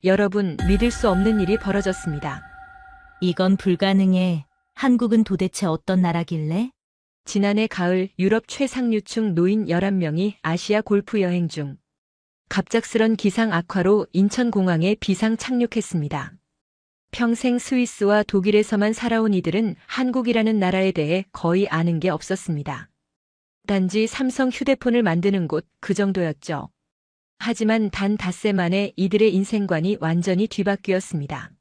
여러분, 믿을 수 없는 일이 벌어졌습니다. 이건 불가능해. 한국은 도대체 어떤 나라길래? 지난해 가을 유럽 최상류층 노인 11명이 아시아 골프 여행 중 갑작스런 기상 악화로 인천공항에 비상 착륙했습니다. 평생 스위스와 독일에서만 살아온 이들은 한국이라는 나라에 대해 거의 아는 게 없었습니다. 단지 삼성 휴대폰을 만드는 곳 그 정도였죠. 하지만 단 닷새 만에 이들의 인생관이 완전히 뒤바뀌었습니다.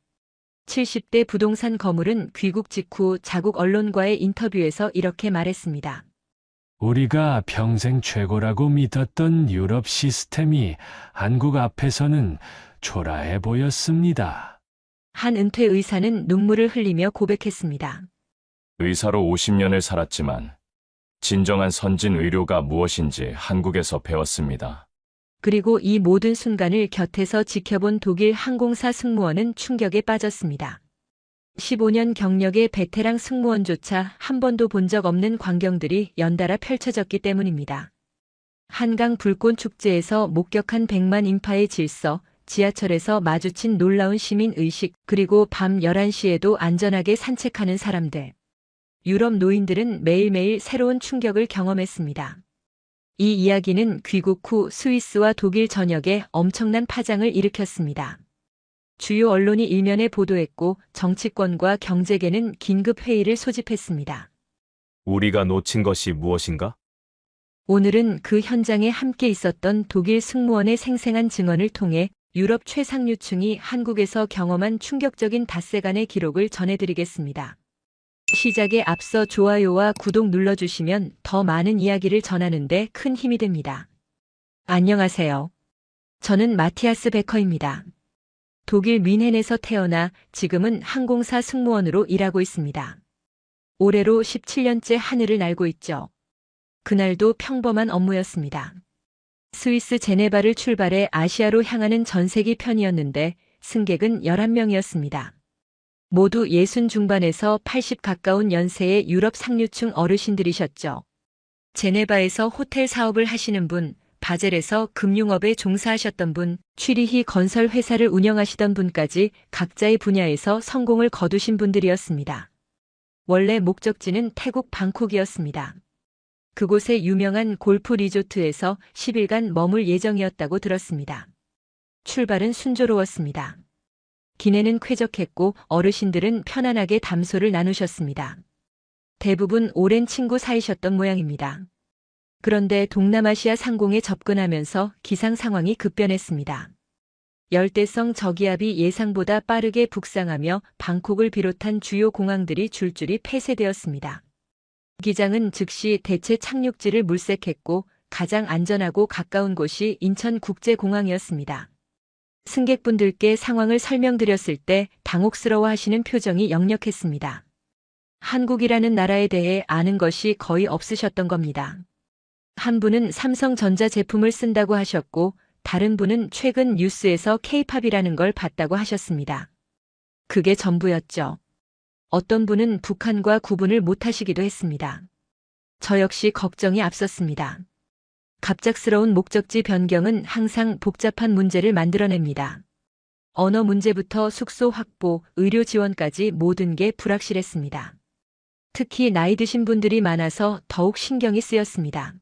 70대 부동산 거물은 귀국 직후 자국 언론과의 인터뷰에서 이렇게 말했습니다. 우리가 평생 최고라고 믿었던 유럽 시스템이 한국 앞에서는 초라해 보였습니다. 한 은퇴 의사는 눈물을 흘리며 고백했습니다. 의사로 50년을 살았지만 진정한 선진 의료가 무엇인지 한국에서 배웠습니다. 그리고 이 모든 순간을 곁에서 지켜본 독일 항공사 승무원은 충격에 빠졌습니다. 15년 경력의 베테랑 승무원조차 한 번도 본 적 없는 광경들이 연달아 펼쳐졌기 때문입니다. 한강 불꽃 축제에서 목격한 100만 인파의 질서, 지하철에서 마주친 놀라운 시민 의식, 그리고 밤 11시에도 안전하게 산책하는 사람들. 유럽 노인들은 매일매일 새로운 충격을 경험했습니다. 이 이야기는 귀국 후 스위스와 독일 전역에 엄청난 파장을 일으켰습니다. 주요 언론이 일면에 보도했고 정치권과 경제계는 긴급 회의를 소집했습니다. 우리가 놓친 것이 무엇인가? 오늘은 그 현장에 함께 있었던 독일 승무원의 생생한 증언을 통해 유럽 최상류층이 한국에서 경험한 충격적인 닷새간의 기록을 전해드리겠습니다. 시작에 앞서 좋아요와 구독 눌러주시면 더 많은 이야기를 전하는데 큰 힘이 됩니다. 안녕하세요. 저는 마티아스 베커입니다. 독일 뮌헨에서 태어나 지금은 항공사 승무원으로 일하고 있습니다. 올해로 17년째 하늘을 날고 있죠. 그날도 평범한 업무였습니다. 스위스 제네바를 출발해 아시아로 향하는 전세기 편이었는데 승객은 11명이었습니다. 모두 60 중반에서 80 가까운 연세의 유럽 상류층 어르신들이셨죠. 제네바에서 호텔 사업을 하시는 분, 바젤에서 금융업에 종사하셨던 분, 취리히 건설 회사를 운영하시던 분까지 각자의 분야에서 성공을 거두신 분들이었습니다. 원래 목적지는 태국 방콕이었습니다. 그곳의 유명한 골프 리조트에서 10일간 머물 예정이었다고 들었습니다. 출발은 순조로웠습니다. 기내는 쾌적했고 어르신들은 편안하게 담소를 나누셨습니다. 대부분 오랜 친구 사이셨던 모양입니다. 그런데 동남아시아 상공에 접근하면서 기상 상황이 급변했습니다. 열대성 저기압이 예상보다 빠르게 북상하며 방콕을 비롯한 주요 공항들이 줄줄이 폐쇄되었습니다. 기장은 즉시 대체 착륙지를 물색했고 가장 안전하고 가까운 곳이 인천국제공항이었습니다. 승객분들께 상황을 설명드렸을 때 당혹스러워 하시는 표정이 역력했습니다. 한국이라는 나라에 대해 아는 것이 거의 없으셨던 겁니다. 한 분은 삼성전자 제품을 쓴다고 하셨고 다른 분은 최근 뉴스에서 K-팝이라는 걸 봤다고 하셨습니다. 그게 전부였죠. 어떤 분은 북한과 구분을 못하시기도 했습니다. 저 역시 걱정이 앞섰습니다. 갑작스러운 목적지 변경은 항상 복잡한 문제를 만들어냅니다. 언어 문제부터 숙소 확보, 의료 지원까지 모든 게 불확실했습니다. 특히 나이 드신 분들이 많아서 더욱 신경이 쓰였습니다.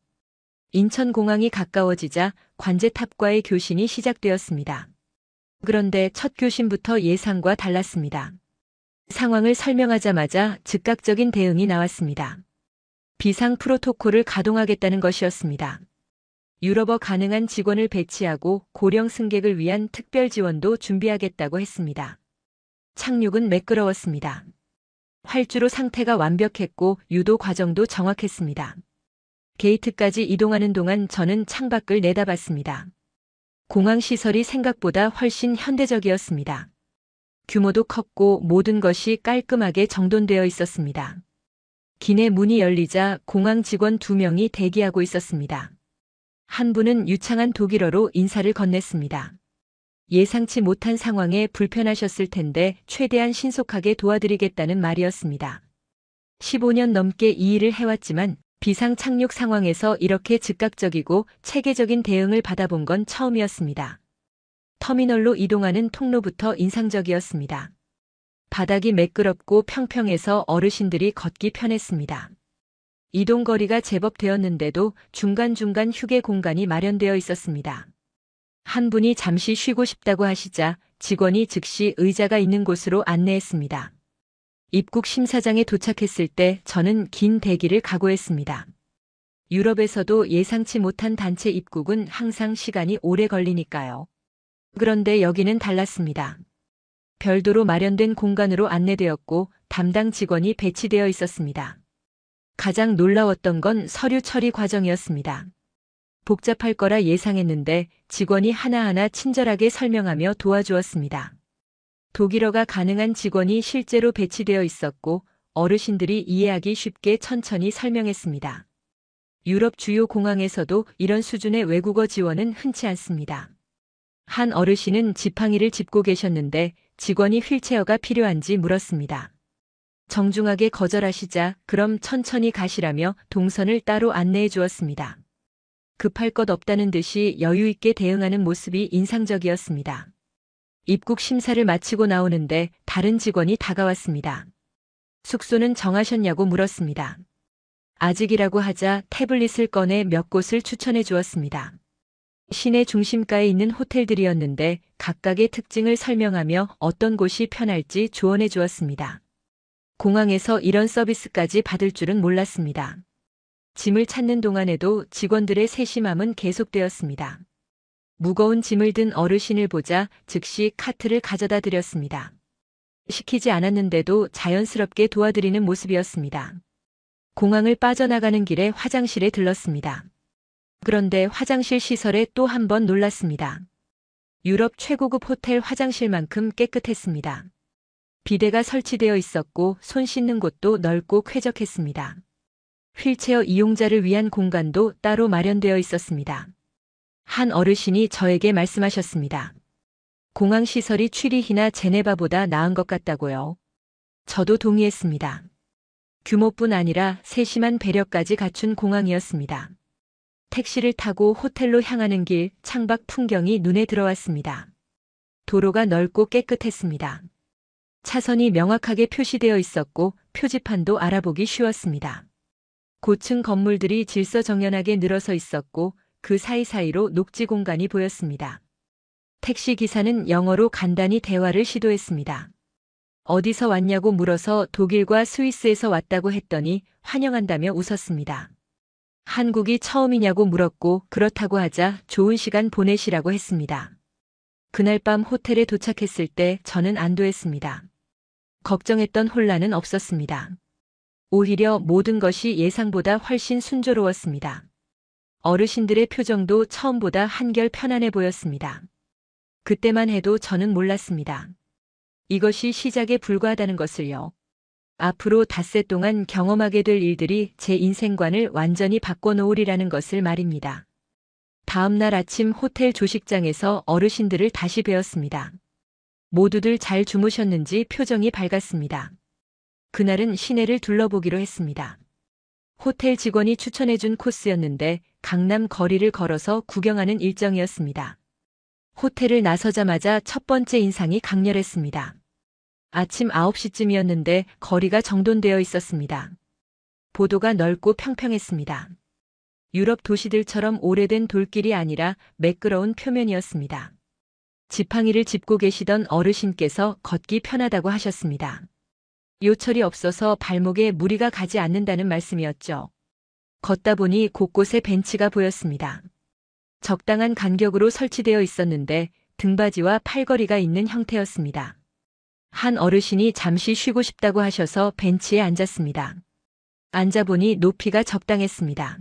인천공항이 가까워지자 관제탑과의 교신이 시작되었습니다. 그런데 첫 교신부터 예상과 달랐습니다. 상황을 설명하자마자 즉각적인 대응이 나왔습니다. 비상 프로토콜을 가동하겠다는 것이었습니다. 유럽어 가능한 직원을 배치하고 고령 승객을 위한 특별 지원도 준비하겠다고 했습니다. 착륙은 매끄러웠습니다. 활주로 상태가 완벽했고 유도 과정도 정확했습니다. 게이트까지 이동하는 동안 저는 창밖을 내다봤습니다. 공항 시설이 생각보다 훨씬 현대적이었습니다. 규모도 컸고 모든 것이 깔끔하게 정돈되어 있었습니다. 기내 문이 열리자 공항 직원 2명이 대기하고 있었습니다. 한 분은 유창한 독일어로 인사를 건넸습니다. 예상치 못한 상황에 불편하셨을 텐데 최대한 신속하게 도와드리겠다는 말이었습니다. 15년 넘게 이 일을 해왔지만 비상 착륙 상황에서 이렇게 즉각적이고 체계적인 대응을 받아본 건 처음이었습니다. 터미널로 이동하는 통로부터 인상적이었습니다. 바닥이 매끄럽고 평평해서 어르신들이 걷기 편했습니다. 이동거리가 제법 되었는데도 중간중간 휴게 공간이 마련되어 있었습니다. 한 분이 잠시 쉬고 싶다고 하시자 직원이 즉시 의자가 있는 곳으로 안내했습니다. 입국 심사장에 도착했을 때 저는 긴 대기를 각오했습니다. 유럽에서도 예상치 못한 단체 입국은 항상 시간이 오래 걸리니까요. 그런데 여기는 달랐습니다. 별도로 마련된 공간으로 안내되었고 담당 직원이 배치되어 있었습니다. 가장 놀라웠던 건 서류 처리 과정이었습니다. 복잡할 거라 예상했는데 직원이 하나하나 친절하게 설명하며 도와주었습니다. 독일어가 가능한 직원이 실제로 배치되어 있었고 어르신들이 이해하기 쉽게 천천히 설명했습니다. 유럽 주요 공항에서도 이런 수준의 외국어 지원은 흔치 않습니다. 한 어르신은 지팡이를 짚고 계셨는데 직원이 휠체어가 필요한지 물었습니다. 정중하게 거절하시자 그럼 천천히 가시라며 동선을 따로 안내해 주었습니다. 급할 것 없다는 듯이 여유 있게 대응하는 모습이 인상적이었습니다. 입국 심사를 마치고 나오는데 다른 직원이 다가왔습니다. 숙소는 정하셨냐고 물었습니다. 아직이라고 하자 태블릿을 꺼내 몇 곳을 추천해 주었습니다. 시내 중심가에 있는 호텔들이었는데 각각의 특징을 설명하며 어떤 곳이 편할지 조언해 주었습니다. 공항에서 이런 서비스까지 받을 줄은 몰랐습니다. 짐을 찾는 동안에도 직원들의 세심함은 계속되었습니다. 무거운 짐을 든 어르신을 보자 즉시 카트를 가져다 드렸습니다. 시키지 않았는데도 자연스럽게 도와드리는 모습이었습니다. 공항을 빠져나가는 길에 화장실에 들렀습니다. 그런데 화장실 시설에 또 한 번 놀랐습니다. 유럽 최고급 호텔 화장실만큼 깨끗했습니다. 비데가 설치되어 있었고 손 씻는 곳도 넓고 쾌적했습니다. 휠체어 이용자를 위한 공간도 따로 마련되어 있었습니다. 한 어르신이 저에게 말씀하셨습니다. 공항 시설이 취리히나 제네바보다 나은 것 같다고요. 저도 동의했습니다. 규모뿐 아니라 세심한 배려까지 갖춘 공항이었습니다. 택시를 타고 호텔로 향하는 길 창밖 풍경이 눈에 들어왔습니다. 도로가 넓고 깨끗했습니다. 차선이 명확하게 표시되어 있었고 표지판도 알아보기 쉬웠습니다. 고층 건물들이 질서정연하게 늘어서 있었고 그 사이사이로 녹지 공간이 보였습니다. 택시 기사는 영어로 간단히 대화를 시도했습니다. 어디서 왔냐고 물어서 독일과 스위스에서 왔다고 했더니 환영한다며 웃었습니다. 한국이 처음이냐고 물었고 그렇다고 하자 좋은 시간 보내시라고 했습니다. 그날 밤 호텔에 도착했을 때 저는 안도했습니다. 걱정했던 혼란은 없었습니다. 오히려 모든 것이 예상보다 훨씬 순조로웠습니다. 어르신들의 표정도 처음보다 한결 편안해 보였습니다. 그때만 해도 저는 몰랐습니다. 이것이 시작에 불과하다는 것을요. 앞으로 닷새 동안 경험하게 될 일들이 제 인생관을 완전히 바꿔놓으리라는 것을 말입니다. 다음 날 아침 호텔 조식장에서 어르신들을 다시 뵈었습니다. 모두들 잘 주무셨는지 표정이 밝았습니다. 그날은 시내를 둘러보기로 했습니다. 호텔 직원이 추천해준 코스였는데 강남 거리를 걸어서 구경하는 일정이었습니다. 호텔을 나서자마자 첫 번째 인상이 강렬했습니다. 아침 9시쯤이었는데 거리가 정돈되어 있었습니다. 보도가 넓고 평평했습니다. 유럽 도시들처럼 오래된 돌길이 아니라 매끄러운 표면이었습니다. 지팡이를 짚고 계시던 어르신께서 걷기 편하다고 하셨습니다. 요철이 없어서 발목에 무리가 가지 않는다는 말씀이었죠. 걷다 보니 곳곳에 벤치가 보였습니다. 적당한 간격으로 설치되어 있었는데 등받이와 팔걸이가 있는 형태였습니다. 한 어르신이 잠시 쉬고 싶다고 하셔서 벤치에 앉았습니다. 앉아보니 높이가 적당했습니다.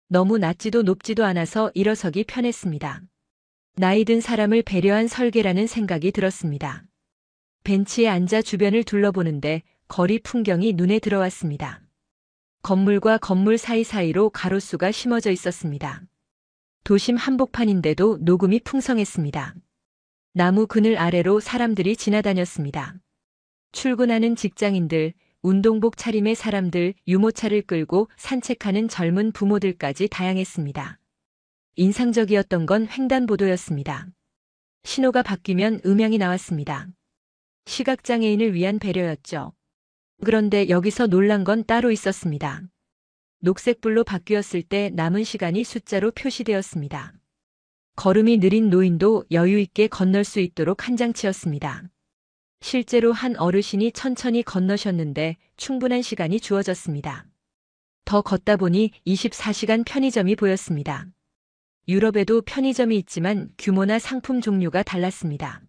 너무 낮지도 높지도 않아서 일어서기 편했습니다. 나이 든 사람을 배려한 설계라는 생각이 들었습니다. 벤치에 앉아 주변을 둘러보는데 거리 풍경이 눈에 들어왔습니다. 건물과 건물 사이사이로 가로수가 심어져 있었습니다. 도심 한복판인데도 녹음이 풍성했습니다. 나무 그늘 아래로 사람들이 지나다녔습니다. 출근하는 직장인들, 운동복 차림의 사람들, 유모차를 끌고 산책하는 젊은 부모들까지 다양했습니다. 인상적이었던 건 횡단보도였습니다. 신호가 바뀌면 음향이 나왔습니다. 시각장애인을 위한 배려였죠. 그런데 여기서 놀란 건 따로 있었습니다. 녹색불로 바뀌었을 때 남은 시간이 숫자로 표시되었습니다. 걸음이 느린 노인도 여유 있게 건널 수 있도록 한 장치였습니다. 실제로 한 어르신이 천천히 건너셨는데 충분한 시간이 주어졌습니다. 더 걷다 보니 24시간 편의점이 보였습니다. 유럽에도 편의점이 있지만 규모나 상품 종류가 달랐습니다.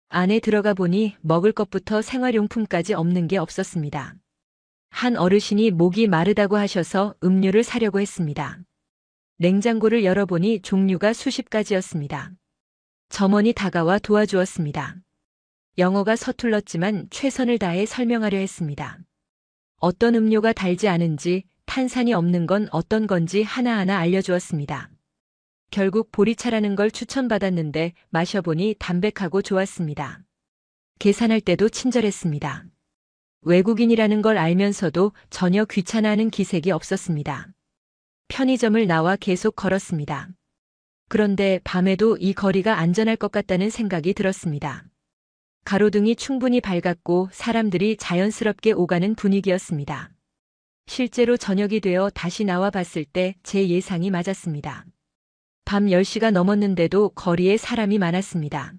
안에 들어가 보니 먹을 것부터 생활용품까지 없는 게 없었습니다. 한 어르신이 목이 마르다고 하셔서 음료를 사려고 했습니다. 냉장고를 열어보니 종류가 수십 가지였습니다. 점원이 다가와 도와주었습니다. 영어가 서툴렀지만 최선을 다해 설명하려 했습니다. 어떤 음료가 달지 않은지, 탄산이 없는 건 어떤 건지 하나하나 알려주었습니다. 결국 보리차라는 걸 추천받았는데 마셔보니 담백하고 좋았습니다. 계산할 때도 친절했습니다. 외국인이라는 걸 알면서도 전혀 귀찮아하는 기색이 없었습니다. 편의점을 나와 계속 걸었습니다. 그런데 밤에도 이 거리가 안전할 것 같다는 생각이 들었습니다. 가로등이 충분히 밝았고 사람들이 자연스럽게 오가는 분위기였습니다. 실제로 저녁이 되어 다시 나와 봤을 때 제 예상이 맞았습니다. 밤 10시가 넘었는데도 거리에 사람이 많았습니다.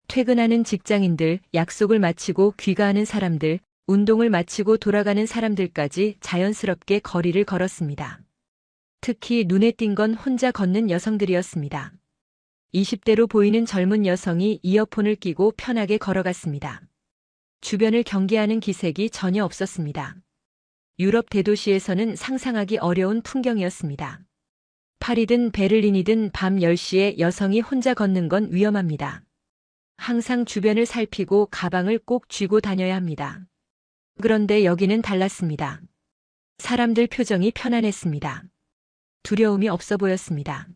퇴근하는 직장인들, 약속을 마치고 귀가하는 사람들, 운동을 마치고 돌아가는 사람들까지 자연스럽게 거리를 걸었습니다. 특히 눈에 띈 건 혼자 걷는 여성들이었습니다. 20대로 보이는 젊은 여성이 이어폰을 끼고 편하게 걸어갔습니다. 주변을 경계하는 기색이 전혀 없었습니다. 유럽 대도시에서는 상상하기 어려운 풍경이었습니다. 파리든 베를린이든 밤 10시에 여성이 혼자 걷는 건 위험합니다. 항상 주변을 살피고 가방을 꼭 쥐고 다녀야 합니다. 그런데 여기는 달랐습니다. 사람들 표정이 편안했습니다. 두려움이 없어 보였습니다.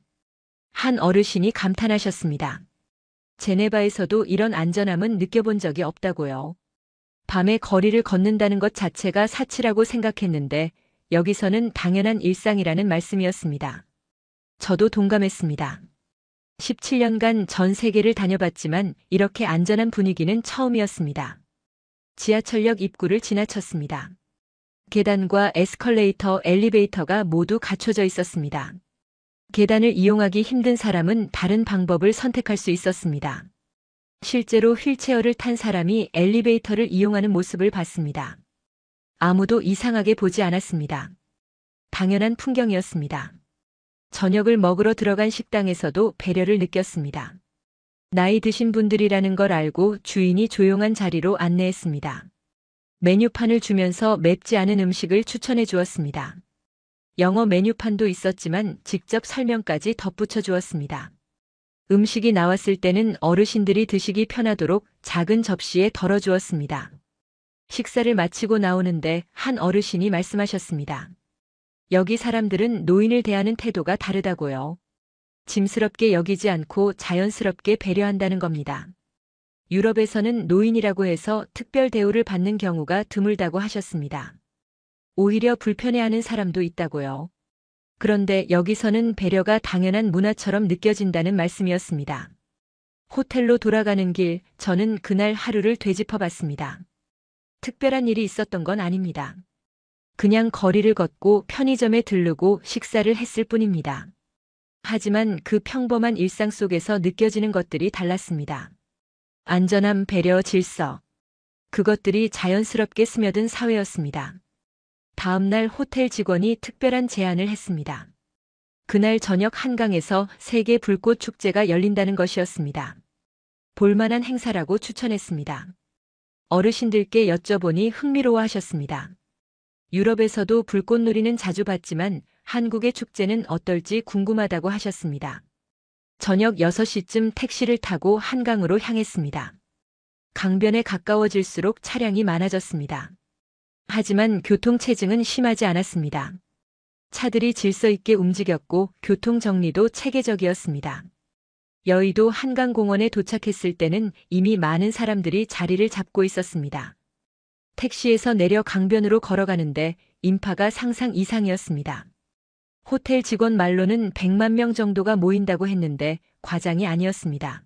한 어르신이 감탄하셨습니다. 제네바에서도 이런 안전함은 느껴본 적이 없다고요. 밤에 거리를 걷는다는 것 자체가 사치라고 생각했는데 여기서는 당연한 일상이라는 말씀이었습니다. 저도 동감했습니다. 17년간 전 세계를 다녀봤지만 이렇게 안전한 분위기는 처음이었습니다. 지하철역 입구를 지나쳤습니다. 계단과 에스컬레이터, 엘리베이터가 모두 갖춰져 있었습니다. 계단을 이용하기 힘든 사람은 다른 방법을 선택할 수 있었습니다. 실제로 휠체어를 탄 사람이 엘리베이터를 이용하는 모습을 봤습니다. 아무도 이상하게 보지 않았습니다. 당연한 풍경이었습니다. 저녁을 먹으러 들어간 식당에서도 배려를 느꼈습니다. 나이 드신 분들이라는 걸 알고 주인이 조용한 자리로 안내했습니다. 메뉴판을 주면서 맵지 않은 음식을 추천해 주었습니다. 영어 메뉴판도 있었지만 직접 설명까지 덧붙여 주었습니다. 음식이 나왔을 때는 어르신들이 드시기 편하도록 작은 접시에 덜어 주었습니다. 식사를 마치고 나오는데 한 어르신이 말씀하셨습니다. 여기 사람들은 노인을 대하는 태도가 다르다고요. 짐스럽게 여기지 않고 자연스럽게 배려한다는 겁니다. 유럽에서는 노인이라고 해서 특별 대우를 받는 경우가 드물다고 하셨습니다. 오히려 불편해하는 사람도 있다고요. 그런데 여기서는 배려가 당연한 문화처럼 느껴진다는 말씀이었습니다. 호텔로 돌아가는 길, 저는 그날 하루를 되짚어 봤습니다. 특별한 일이 있었던 건 아닙니다. 그냥 거리를 걷고 편의점에 들르고 식사를 했을 뿐입니다. 하지만 그 평범한 일상 속에서 느껴지는 것들이 달랐습니다. 안전함, 배려, 질서. 그것들이 자연스럽게 스며든 사회였습니다. 다음 날 호텔 직원이 특별한 제안을 했습니다. 그날 저녁 한강에서 세계 불꽃 축제가 열린다는 것이었습니다. 볼만한 행사라고 추천했습니다. 어르신들께 여쭤보니 흥미로워하셨습니다. 유럽에서도 불꽃놀이는 자주 봤지만 한국의 축제는 어떨지 궁금하다고 하셨습니다. 저녁 6시쯤 택시를 타고 한강으로 향했습니다. 강변에 가까워질수록 차량이 많아졌습니다. 하지만 교통체증은 심하지 않았습니다. 차들이 질서 있게 움직였고 교통 정리도 체계적이었습니다. 여의도 한강공원에 도착했을 때는 이미 많은 사람들이 자리를 잡고 있었습니다. 택시에서 내려 강변으로 걸어가는데 인파가 상상 이상이었습니다. 호텔 직원 말로는 100만 명 정도가 모인다고 했는데 과장이 아니었습니다.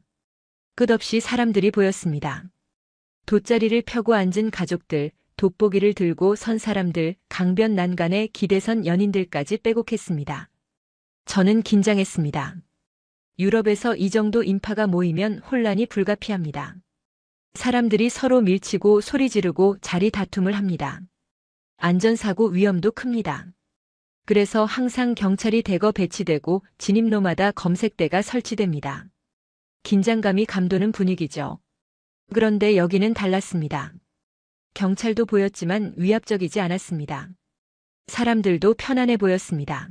끝없이 사람들이 보였습니다. 돗자리를 펴고 앉은 가족들, 돋보기를 들고 선 사람들, 강변 난간에 기대선 연인들까지 빼곡했습니다. 저는 긴장했습니다. 유럽에서 이 정도 인파가 모이면 혼란이 불가피합니다. 사람들이 서로 밀치고 소리 지르고 자리 다툼을 합니다. 안전사고 위험도 큽니다. 그래서 항상 경찰이 대거 배치되고 진입로마다 검색대가 설치됩니다. 긴장감이 감도는 분위기죠. 그런데 여기는 달랐습니다. 경찰도 보였지만 위압적이지 않았습니다. 사람들도 편안해 보였습니다.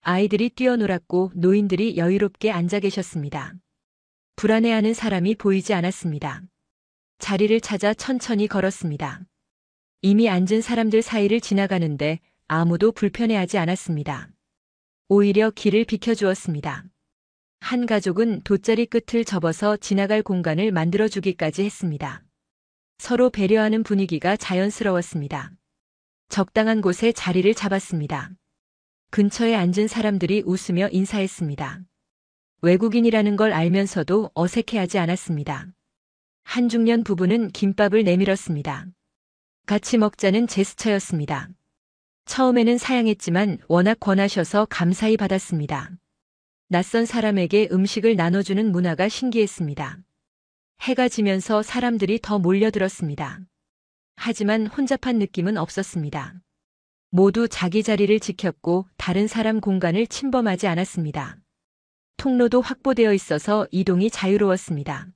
아이들이 뛰어놀았고 노인들이 여유롭게 앉아 계셨습니다. 불안해하는 사람이 보이지 않았습니다. 자리를 찾아 천천히 걸었습니다. 이미 앉은 사람들 사이를 지나가는데 아무도 불편해하지 않았습니다. 오히려 길을 비켜주었습니다. 한 가족은 돗자리 끝을 접어서 지나갈 공간을 만들어주기까지 했습니다. 서로 배려하는 분위기가 자연스러웠습니다. 적당한 곳에 자리를 잡았습니다. 근처에 앉은 사람들이 웃으며 인사했습니다. 외국인이라는 걸 알면서도 어색해하지 않았습니다. 한 중년 부부는 김밥을 내밀었습니다. 같이 먹자는 제스처였습니다. 처음에는 사양했지만 워낙 권하셔서 감사히 받았습니다. 낯선 사람에게 음식을 나눠주는 문화가 신기했습니다. 해가 지면서 사람들이 더 몰려들었습니다. 하지만 혼잡한 느낌은 없었습니다. 모두 자기 자리를 지켰고 다른 사람 공간을 침범하지 않았습니다. 통로도 확보되어 있어서 이동이 자유로웠습니다.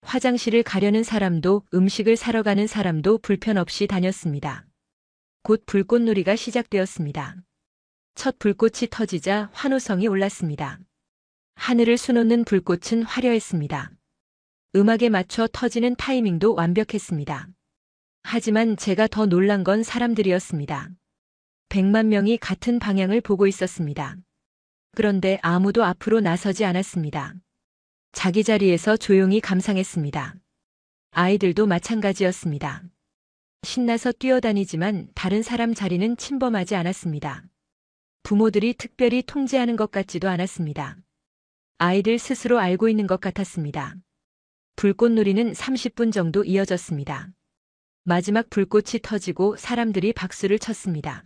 화장실을 가려는 사람도 음식을 사러 가는 사람도 불편 없이 다녔습니다. 곧 불꽃놀이가 시작되었습니다. 첫 불꽃이 터지자 환호성이 올랐습니다. 하늘을 수놓는 불꽃은 화려했습니다. 음악에 맞춰 터지는 타이밍도 완벽했습니다. 하지만 제가 더 놀란 건 사람들이었습니다. 100만 명이 같은 방향을 보고 있었습니다. 그런데 아무도 앞으로 나서지 않았습니다. 자기 자리에서 조용히 감상했습니다. 아이들도 마찬가지였습니다. 신나서 뛰어다니지만 다른 사람 자리는 침범하지 않았습니다. 부모들이 특별히 통제하는 것 같지도 않았습니다. 아이들 스스로 알고 있는 것 같았습니다. 불꽃놀이는 30분 정도 이어졌습니다. 마지막 불꽃이 터지고 사람들이 박수를 쳤습니다.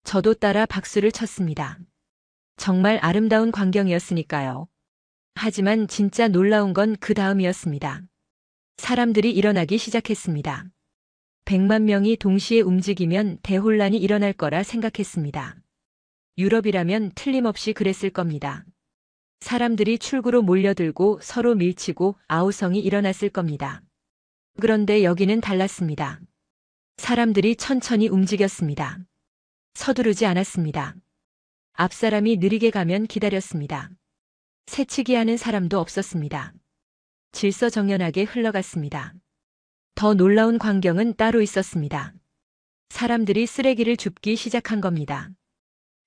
저도 따라 박수를 쳤습니다. 정말 아름다운 광경이었으니까요. 하지만 진짜 놀라운 건 그 다음이었습니다. 사람들이 일어나기 시작했습니다. 100만 명이 동시에 움직이면 대혼란이 일어날 거라 생각했습니다. 유럽이라면 틀림없이 그랬을 겁니다. 사람들이 출구로 몰려들고 서로 밀치고 아우성이 일어났을 겁니다. 그런데 여기는 달랐습니다. 사람들이 천천히 움직였습니다. 서두르지 않았습니다. 앞사람이 느리게 가면 기다렸습니다. 새치기 하는 사람도 없었습니다. 질서정연하게 흘러갔습니다. 더 놀라운 광경은 따로 있었습니다. 사람들이 쓰레기를 줍기 시작한 겁니다.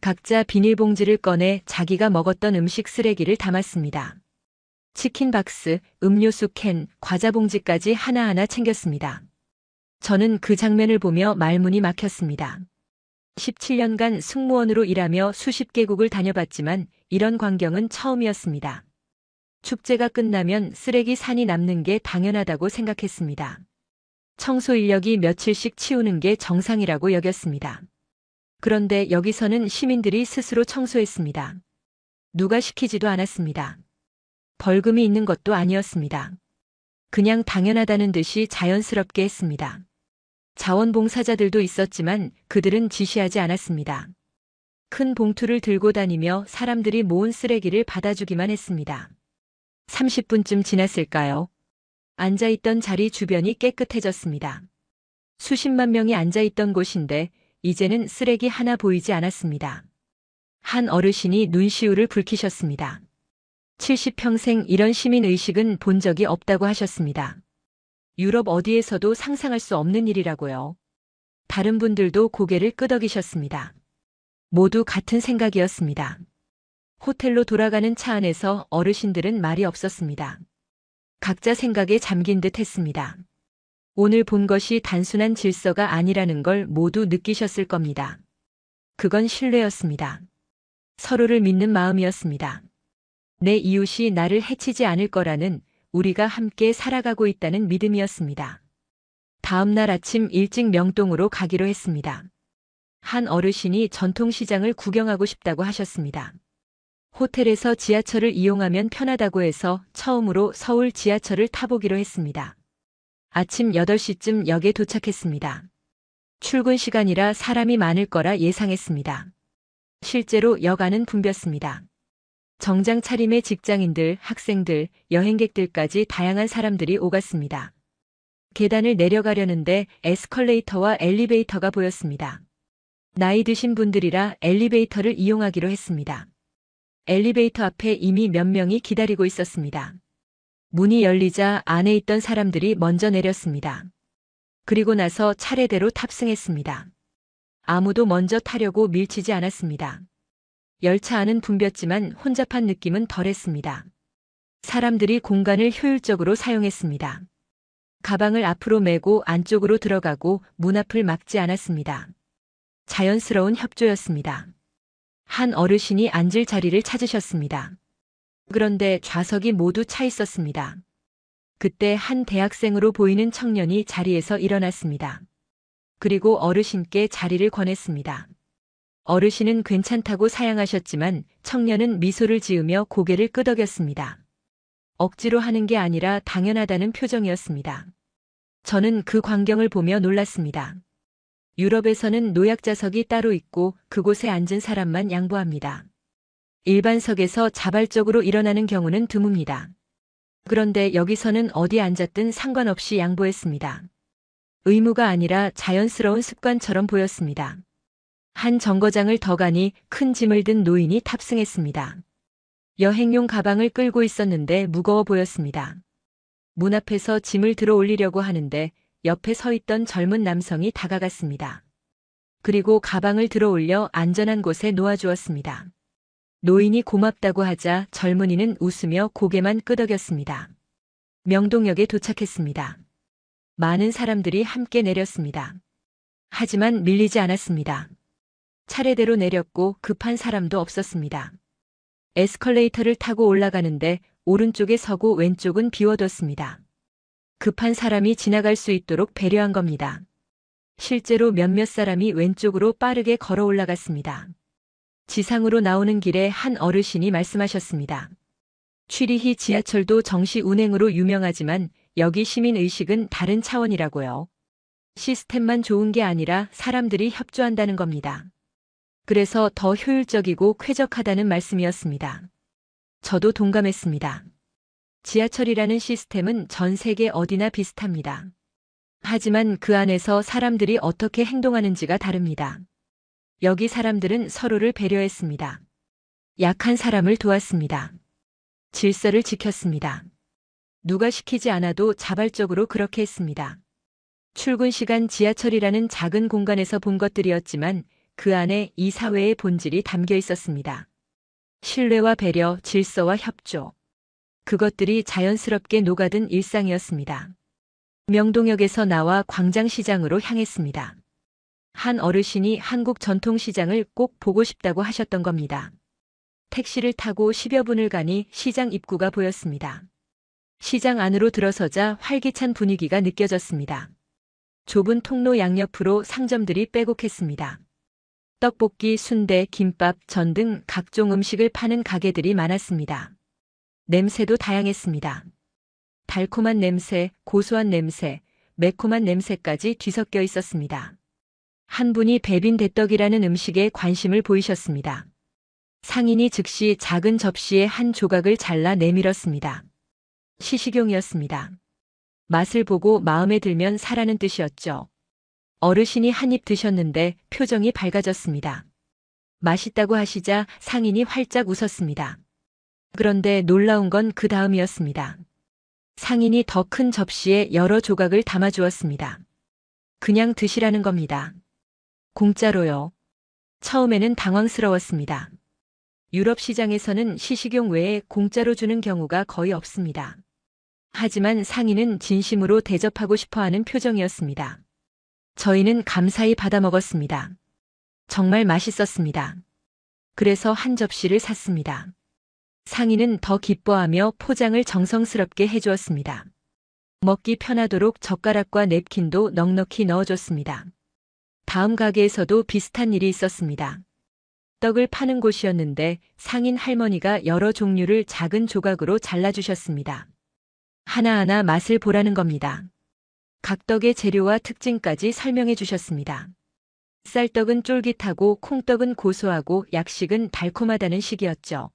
각자 비닐봉지를 꺼내 자기가 먹었던 음식 쓰레기를 담았습니다. 치킨 박스, 음료수 캔, 과자 봉지까지 하나하나 챙겼습니다. 저는 그 장면을 보며 말문이 막혔습니다. 17년간 승무원으로 일하며 수십 개국을 다녀봤지만 이런 광경은 처음이었습니다. 축제가 끝나면 쓰레기 산이 남는 게 당연하다고 생각했습니다. 청소 인력이 며칠씩 치우는 게 정상이라고 여겼습니다. 그런데 여기서는 시민들이 스스로 청소했습니다. 누가 시키지도 않았습니다. 벌금이 있는 것도 아니었습니다. 그냥 당연하다는 듯이 자연스럽게 했습니다. 자원봉사자들도 있었지만 그들은 지시하지 않았습니다. 큰 봉투를 들고 다니며 사람들이 모은 쓰레기를 받아주기만 했습니다. 30분쯤 지났을까요? 앉아있던 자리 주변이 깨끗해졌습니다. 수십만 명이 앉아있던 곳인데 이제는 쓰레기 하나 보이지 않았습니다. 한 어르신이 눈시울을 붉히셨습니다. 70평생 이런 시민의식은 본 적이 없다고 하셨습니다. 유럽 어디에서도 상상할 수 없는 일이라고요. 다른 분들도 고개를 끄덕이셨습니다. 모두 같은 생각이었습니다. 호텔로 돌아가는 차 안에서 어르신들은 말이 없었습니다. 각자 생각에 잠긴 듯 했습니다. 오늘 본 것이 단순한 질서가 아니라는 걸 모두 느끼셨을 겁니다. 그건 신뢰였습니다. 서로를 믿는 마음이었습니다. 내 이웃이 나를 해치지 않을 거라는 우리가 함께 살아가고 있다는 믿음이었습니다. 다음 날 아침 일찍 명동으로 가기로 했습니다. 한 어르신이 전통시장을 구경하고 싶다고 하셨습니다. 호텔에서 지하철을 이용하면 편하다고 해서 처음으로 서울 지하철을 타보기로 했습니다. 아침 8시쯤 역에 도착했습니다. 출근 시간이라 사람이 많을 거라 예상했습니다. 실제로 역 안은 붐볐습니다. 정장 차림의 직장인들, 학생들, 여행객들까지 다양한 사람들이 오갔습니다. 계단을 내려가려는데 에스컬레이터와 엘리베이터가 보였습니다. 나이 드신 분들이라 엘리베이터를 이용하기로 했습니다. 엘리베이터 앞에 이미 몇 명이 기다리고 있었습니다. 문이 열리자 안에 있던 사람들이 먼저 내렸습니다. 그리고 나서 차례대로 탑승했습니다. 아무도 먼저 타려고 밀치지 않았습니다. 열차 안은 붐볐지만 혼잡한 느낌은 덜했습니다. 사람들이 공간을 효율적으로 사용했습니다. 가방을 앞으로 메고 안쪽으로 들어가고 문 앞을 막지 않았습니다. 자연스러운 협조였습니다. 한 어르신이 앉을 자리를 찾으셨습니다. 그런데 좌석이 모두 차 있었습니다. 그때 한 대학생으로 보이는 청년이 자리에서 일어났습니다. 그리고 어르신께 자리를 권했습니다. 어르신은 괜찮다고 사양하셨지만 청년은 미소를 지으며 고개를 끄덕였습니다. 억지로 하는 게 아니라 당연하다는 표정이었습니다. 저는 그 광경을 보며 놀랐습니다. 유럽에서는 노약자석이 따로 있고 그곳에 앉은 사람만 양보합니다. 일반석에서 자발적으로 일어나는 경우는 드뭅니다. 그런데 여기서는 어디 앉았든 상관없이 양보했습니다. 의무가 아니라 자연스러운 습관처럼 보였습니다. 한 정거장을 더 가니 큰 짐을 든 노인이 탑승했습니다. 여행용 가방을 끌고 있었는데 무거워 보였습니다. 문 앞에서 짐을 들어 올리려고 하는데 옆에 서 있던 젊은 남성이 다가갔습니다. 그리고 가방을 들어 올려 안전한 곳에 놓아주었습니다. 노인이 고맙다고 하자 젊은이는 웃으며 고개만 끄덕였습니다. 명동역에 도착했습니다. 많은 사람들이 함께 내렸습니다. 하지만 밀리지 않았습니다. 차례대로 내렸고 급한 사람도 없었습니다. 에스컬레이터를 타고 올라가는데 오른쪽에 서고 왼쪽은 비워뒀습니다. 급한 사람이 지나갈 수 있도록 배려한 겁니다. 실제로 몇몇 사람이 왼쪽으로 빠르게 걸어 올라갔습니다. 지상으로 나오는 길에 한 어르신이 말씀하셨습니다. 취리히 지하철도 정시 운행으로 유명하지만 여기 시민의식은 다른 차원이라고요. 시스템만 좋은 게 아니라 사람들이 협조한다는 겁니다. 그래서 더 효율적이고 쾌적하다는 말씀이었습니다. 저도 동감했습니다. 지하철이라는 시스템은 전 세계 어디나 비슷합니다. 하지만 그 안에서 사람들이 어떻게 행동하는지가 다릅니다. 여기 사람들은 서로를 배려했습니다. 약한 사람을 도왔습니다. 질서를 지켰습니다. 누가 시키지 않아도 자발적으로 그렇게 했습니다. 출근 시간 지하철이라는 작은 공간에서 본 것들이었지만 그 안에 이 사회의 본질이 담겨 있었습니다. 신뢰와 배려, 질서와 협조. 그것들이 자연스럽게 녹아든 일상이었습니다. 명동역에서 나와 광장시장으로 향했습니다. 한 어르신이 한국 전통시장을 꼭 보고 싶다고 하셨던 겁니다. 택시를 타고 10여 분을 가니 시장 입구가 보였습니다. 시장 안으로 들어서자 활기찬 분위기가 느껴졌습니다. 좁은 통로 양옆으로 상점들이 빼곡했습니다. 떡볶이, 순대, 김밥, 전 등 각종 음식을 파는 가게들이 많았습니다. 냄새도 다양했습니다. 달콤한 냄새, 고소한 냄새, 매콤한 냄새까지 뒤섞여 있었습니다. 한 분이 배빈대떡이라는 음식에 관심을 보이셨습니다. 상인이 즉시 작은 접시에 한 조각을 잘라 내밀었습니다. 시식용이었습니다. 맛을 보고 마음에 들면 사라는 뜻이었죠. 어르신이 한 입 드셨는데 표정이 밝아졌습니다. 맛있다고 하시자 상인이 활짝 웃었습니다. 그런데 놀라운 건 그 다음이었습니다. 상인이 더 큰 접시에 여러 조각을 담아주었습니다. 그냥 드시라는 겁니다. 공짜로요. 처음에는 당황스러웠습니다. 유럽 시장에서는 시식용 외에 공짜로 주는 경우가 거의 없습니다. 하지만 상인은 진심으로 대접하고 싶어하는 표정이었습니다. 저희는 감사히 받아 먹었습니다. 정말 맛있었습니다. 그래서 한 접시를 샀습니다. 상인은 더 기뻐하며 포장을 정성스럽게 해주었습니다. 먹기 편하도록 젓가락과 냅킨도 넉넉히 넣어줬습니다. 다음 가게에서도 비슷한 일이 있었습니다. 떡을 파는 곳이었는데 상인 할머니가 여러 종류를 작은 조각으로 잘라주셨습니다. 하나하나 맛을 보라는 겁니다. 각 떡의 재료와 특징까지 설명해 주셨습니다. 쌀떡은 쫄깃하고 콩떡은 고소하고 약식은 달콤하다는 식이었죠.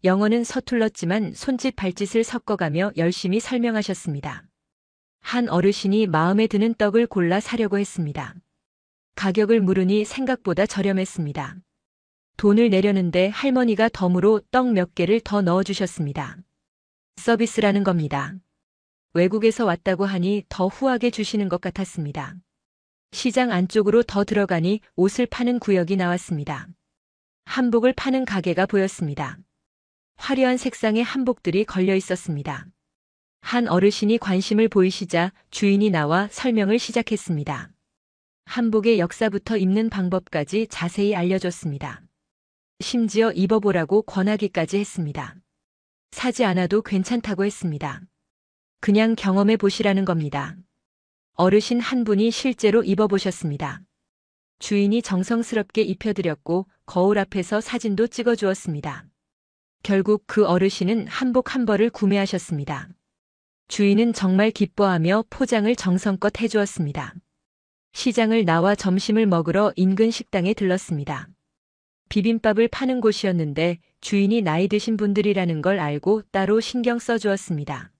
영어는 서툴렀지만 손짓 발짓을 섞어가며 열심히 설명하셨습니다. 한 어르신이 마음에 드는 떡을 골라 사려고 했습니다. 가격을 물으니 생각보다 저렴했습니다. 돈을 내려는데 할머니가 덤으로 떡 몇 개를 더 넣어주셨습니다. 서비스라는 겁니다. 외국에서 왔다고 하니 더 후하게 주시는 것 같았습니다. 시장 안쪽으로 더 들어가니 옷을 파는 구역이 나왔습니다. 한복을 파는 가게가 보였습니다. 화려한 색상의 한복들이 걸려 있었습니다. 한 어르신이 관심을 보이시자 주인이 나와 설명을 시작했습니다. 한복의 역사부터 입는 방법까지 자세히 알려줬습니다. 심지어 입어보라고 권하기까지 했습니다. 사지 않아도 괜찮다고 했습니다. 그냥 경험해 보시라는 겁니다. 어르신 한 분이 실제로 입어보셨습니다. 주인이 정성스럽게 입혀드렸고 거울 앞에서 사진도 찍어주었습니다. 결국 그 어르신은 한복 한 벌을 구매하셨습니다. 주인은 정말 기뻐하며 포장을 정성껏 해주었습니다. 시장을 나와 점심을 먹으러 인근 식당에 들렀습니다. 비빔밥을 파는 곳이었는데 주인이 나이 드신 분들이라는 걸 알고 따로 신경 써주었습니다.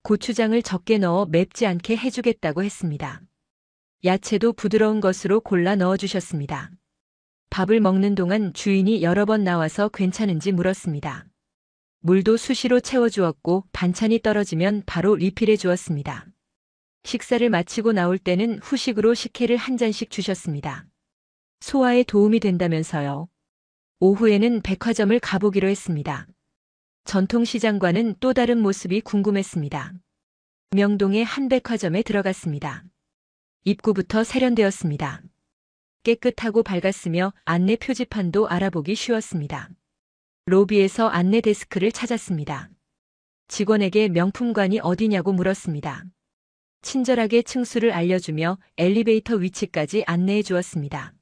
고추장을 적게 넣어 맵지 않게 해주겠다고 했습니다. 야채도 부드러운 것으로 골라 넣어주셨습니다. 밥을 먹는 동안 주인이 여러 번 나와서 괜찮은지 물었습니다. 물도 수시로 채워주었고 반찬이 떨어지면 바로 리필해 주었습니다. 식사를 마치고 나올 때는 후식으로 식혜를 한 잔씩 주셨습니다. 소화에 도움이 된다면서요. 오후에는 백화점을 가보기로 했습니다. 전통시장과는 또 다른 모습이 궁금했습니다. 명동의 한 백화점에 들어갔습니다. 입구부터 세련되었습니다. 깨끗하고 밝았으며 안내 표지판도 알아보기 쉬웠습니다. 로비에서 안내 데스크를 찾았습니다. 직원에게 명품관이 어디냐고 물었습니다. 친절하게 층수를 알려주며 엘리베이터 위치까지 안내해 주었습니다.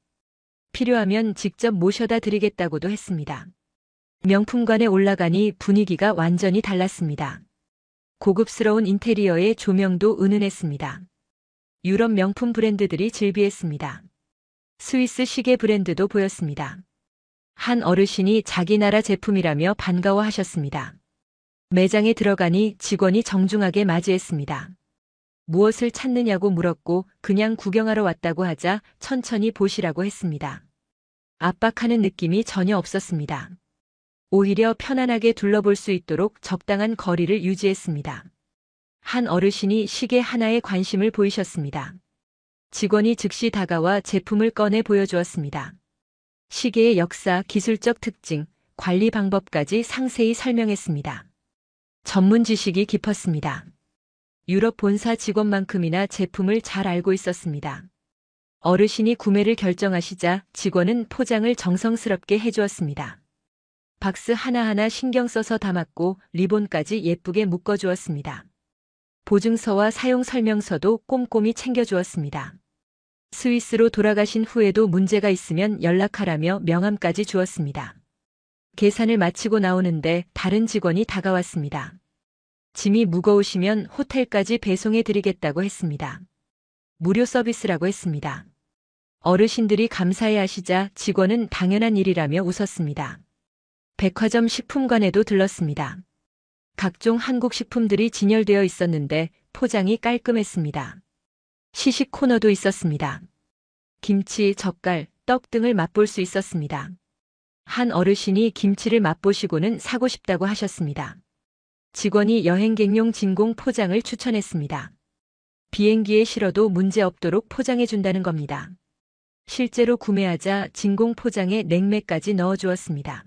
필요하면 직접 모셔다 드리겠다고도 했습니다. 명품관에 올라가니 분위기가 완전히 달랐습니다. 고급스러운 인테리어에 조명도 은은했습니다. 유럽 명품 브랜드들이 즐비했습니다. 스위스 시계 브랜드도 보였습니다. 한 어르신이 자기 나라 제품이라며 반가워하셨습니다. 매장에 들어가니 직원이 정중하게 맞이했습니다. 무엇을 찾느냐고 물었고 그냥 구경하러 왔다고 하자 천천히 보시라고 했습니다. 압박하는 느낌이 전혀 없었습니다. 오히려 편안하게 둘러볼 수 있도록 적당한 거리를 유지했습니다. 한 어르신이 시계 하나에 관심을 보이셨습니다. 직원이 즉시 다가와 제품을 꺼내 보여주었습니다. 시계의 역사, 기술적 특징, 관리 방법까지 상세히 설명했습니다. 전문 지식이 깊었습니다. 유럽 본사 직원만큼이나 제품을 잘 알고 있었습니다. 어르신이 구매를 결정하시자 직원은 포장을 정성스럽게 해주었습니다. 박스 하나하나 신경 써서 담았고 리본까지 예쁘게 묶어주었습니다. 보증서와 사용 설명서도 꼼꼼히 챙겨주었습니다. 스위스로 돌아가신 후에도 문제가 있으면 연락하라며 명함까지 주었습니다. 계산을 마치고 나오는데 다른 직원이 다가왔습니다. 짐이 무거우시면 호텔까지 배송해 드리겠다고 했습니다. 무료 서비스라고 했습니다. 어르신들이 감사해 하시자 직원은 당연한 일이라며 웃었습니다. 백화점 식품관에도 들렀습니다. 각종 한국 식품들이 진열되어 있었는데 포장이 깔끔했습니다. 시식 코너도 있었습니다. 김치, 젓갈, 떡 등을 맛볼 수 있었습니다. 한 어르신이 김치를 맛보시고는 사고 싶다고 하셨습니다. 직원이 여행객용 진공 포장을 추천했습니다. 비행기에 실어도 문제 없도록 포장해 준다는 겁니다. 실제로 구매하자 진공 포장에 냉매까지 넣어주었습니다.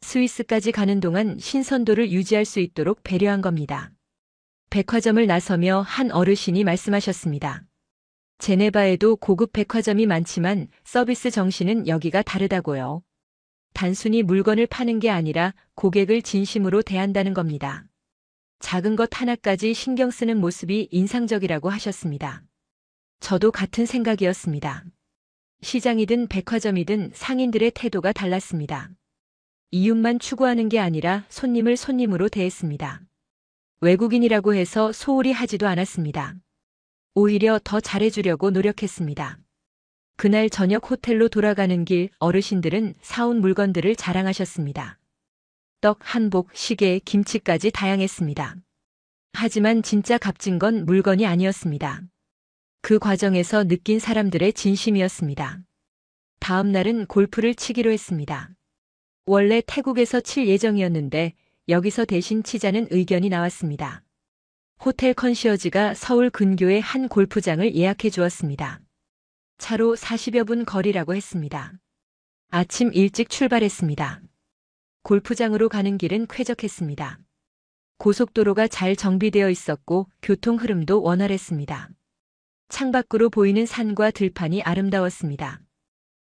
스위스까지 가는 동안 신선도를 유지할 수 있도록 배려한 겁니다. 백화점을 나서며 한 어르신이 말씀하셨습니다. 제네바에도 고급 백화점이 많지만 서비스 정신은 여기가 다르다고요. 단순히 물건을 파는 게 아니라 고객을 진심으로 대한다는 겁니다. 작은 것 하나까지 신경 쓰는 모습이 인상적이라고 하셨습니다. 저도 같은 생각이었습니다. 시장이든 백화점이든 상인들의 태도가 달랐습니다. 이윤만 추구하는 게 아니라 손님을 손님으로 대했습니다. 외국인이라고 해서 소홀히 하지도 않았습니다. 오히려 더 잘해주려고 노력했습니다. 그날 저녁 호텔로 돌아가는 길 어르신들은 사온 물건들을 자랑하셨습니다. 떡, 한복, 시계, 김치까지 다양했습니다. 하지만 진짜 값진 건 물건이 아니었습니다. 그 과정에서 느낀 사람들의 진심이었습니다. 다음 날은 골프를 치기로 했습니다. 원래 태국에서 칠 예정이었는데 여기서 대신 치자는 의견이 나왔습니다. 호텔 컨시어지가 서울 근교의 한 골프장을 예약해 주었습니다. 차로 40여 분 거리라고 했습니다. 아침 일찍 출발했습니다. 골프장으로 가는 길은 쾌적했습니다. 고속도로가 잘 정비되어 있었고 교통 흐름도 원활했습니다. 창밖으로 보이는 산과 들판이 아름다웠습니다.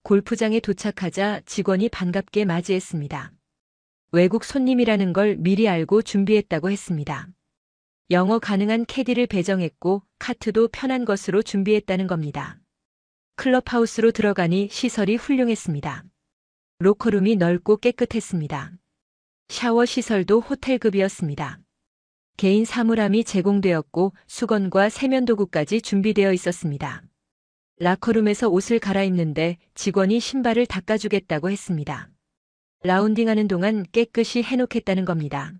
골프장에 도착하자 직원이 반갑게 맞이했습니다. 외국 손님이라는 걸 미리 알고 준비했다고 했습니다. 영어 가능한 캐디를 배정했고 카트도 편한 것으로 준비했다는 겁니다. 클럽하우스로 들어가니 시설이 훌륭했습니다. 로커룸이 넓고 깨끗했습니다. 샤워 시설도 호텔급이었습니다. 개인 사물함이 제공되었고 수건과 세면도구까지 준비되어 있었습니다. 라커룸에서 옷을 갈아입는데 직원이 신발을 닦아주겠다고 했습니다. 라운딩하는 동안 깨끗이 해놓겠다는 겁니다.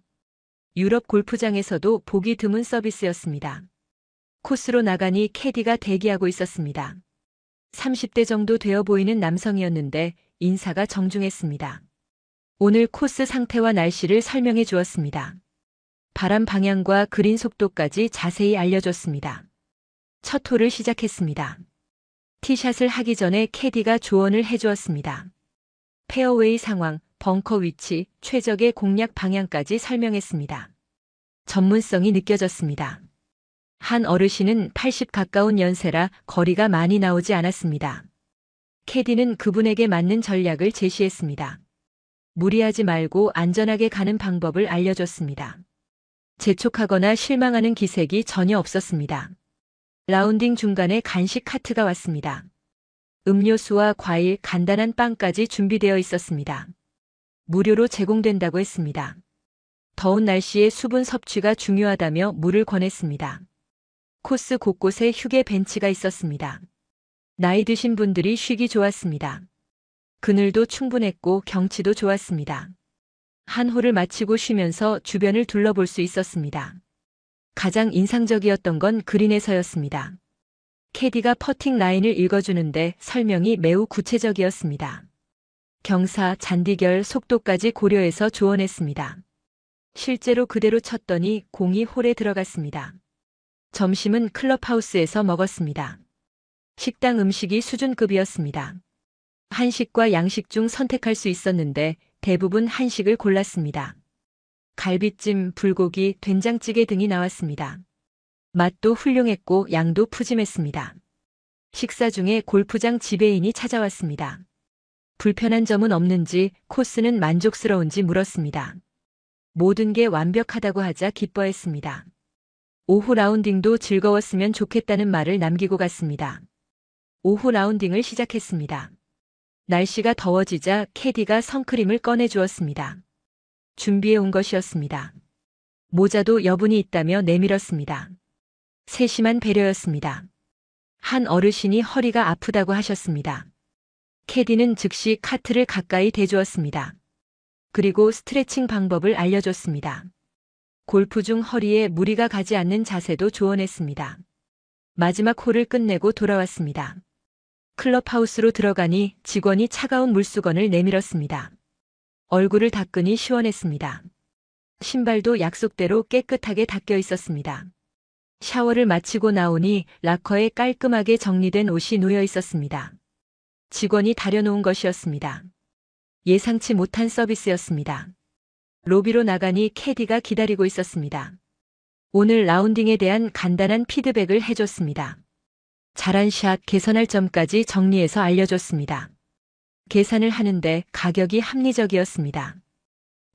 유럽 골프장에서도 보기 드문 서비스였습니다. 코스로 나가니 캐디가 대기하고 있었습니다. 30대 정도 되어 보이는 남성이었는데 인사가 정중했습니다. 오늘 코스 상태와 날씨를 설명해 주었습니다. 바람 방향과 그린 속도까지 자세히 알려줬습니다. 첫 홀을 시작했습니다. 티샷을 하기 전에 캐디가 조언을 해주었습니다. 페어웨이 상황, 벙커 위치, 최적의 공략 방향까지 설명했습니다. 전문성이 느껴졌습니다. 한 어르신은 80 가까운 연세라 거리가 많이 나오지 않았습니다. 캐디는 그분에게 맞는 전략을 제시했습니다. 무리하지 말고 안전하게 가는 방법을 알려줬습니다. 재촉하거나 실망하는 기색이 전혀 없었습니다. 라운딩 중간에 간식 카트가 왔습니다. 음료수와 과일, 간단한 빵까지 준비되어 있었습니다. 무료로 제공된다고 했습니다. 더운 날씨에 수분 섭취가 중요하다며 물을 권했습니다. 코스 곳곳에 휴게 벤치가 있었습니다. 나이 드신 분들이 쉬기 좋았습니다. 그늘도 충분했고 경치도 좋았습니다. 한 홀을 마치고 쉬면서 주변을 둘러볼 수 있었습니다. 가장 인상적이었던 건 그린에서였습니다. 캐디가 퍼팅 라인을 읽어주는데 설명이 매우 구체적이었습니다. 경사, 잔디결, 속도까지 고려해서 조언했습니다. 실제로 그대로 쳤더니 공이 홀에 들어갔습니다. 점심은 클럽하우스에서 먹었습니다. 식당 음식이 수준급이었습니다. 한식과 양식 중 선택할 수 있었는데 대부분 한식을 골랐습니다. 갈비찜, 불고기, 된장찌개 등이 나왔습니다. 맛도 훌륭했고 양도 푸짐했습니다. 식사 중에 골프장 지배인이 찾아왔습니다. 불편한 점은 없는지, 코스는 만족스러운지 물었습니다. 모든 게 완벽하다고 하자 기뻐했습니다. 오후 라운딩도 즐거웠으면 좋겠다는 말을 남기고 갔습니다. 오후 라운딩을 시작했습니다. 날씨가 더워지자 캐디가 선크림을 꺼내 주었습니다. 준비해 온 것이었습니다. 모자도 여분이 있다며 내밀었습니다. 세심한 배려였습니다. 한 어르신이 허리가 아프다고 하셨습니다. 캐디는 즉시 카트를 가까이 대주었습니다. 그리고 스트레칭 방법을 알려줬습니다. 골프 중 허리에 무리가 가지 않는 자세도 조언했습니다. 마지막 홀을 끝내고 돌아왔습니다. 클럽하우스로 들어가니 직원이 차가운 물수건을 내밀었습니다. 얼굴을 닦으니 시원했습니다. 신발도 약속대로 깨끗하게 닦여 있었습니다. 샤워를 마치고 나오니 락커에 깔끔하게 정리된 옷이 놓여 있었습니다. 직원이 다려놓은 것이었습니다. 예상치 못한 서비스였습니다. 로비로 나가니 캐디가 기다리고 있었습니다. 오늘 라운딩에 대한 간단한 피드백을 해줬습니다. 잘한 샷, 개선할 점까지 정리해서 알려줬습니다. 계산을 하는데 가격이 합리적이었습니다.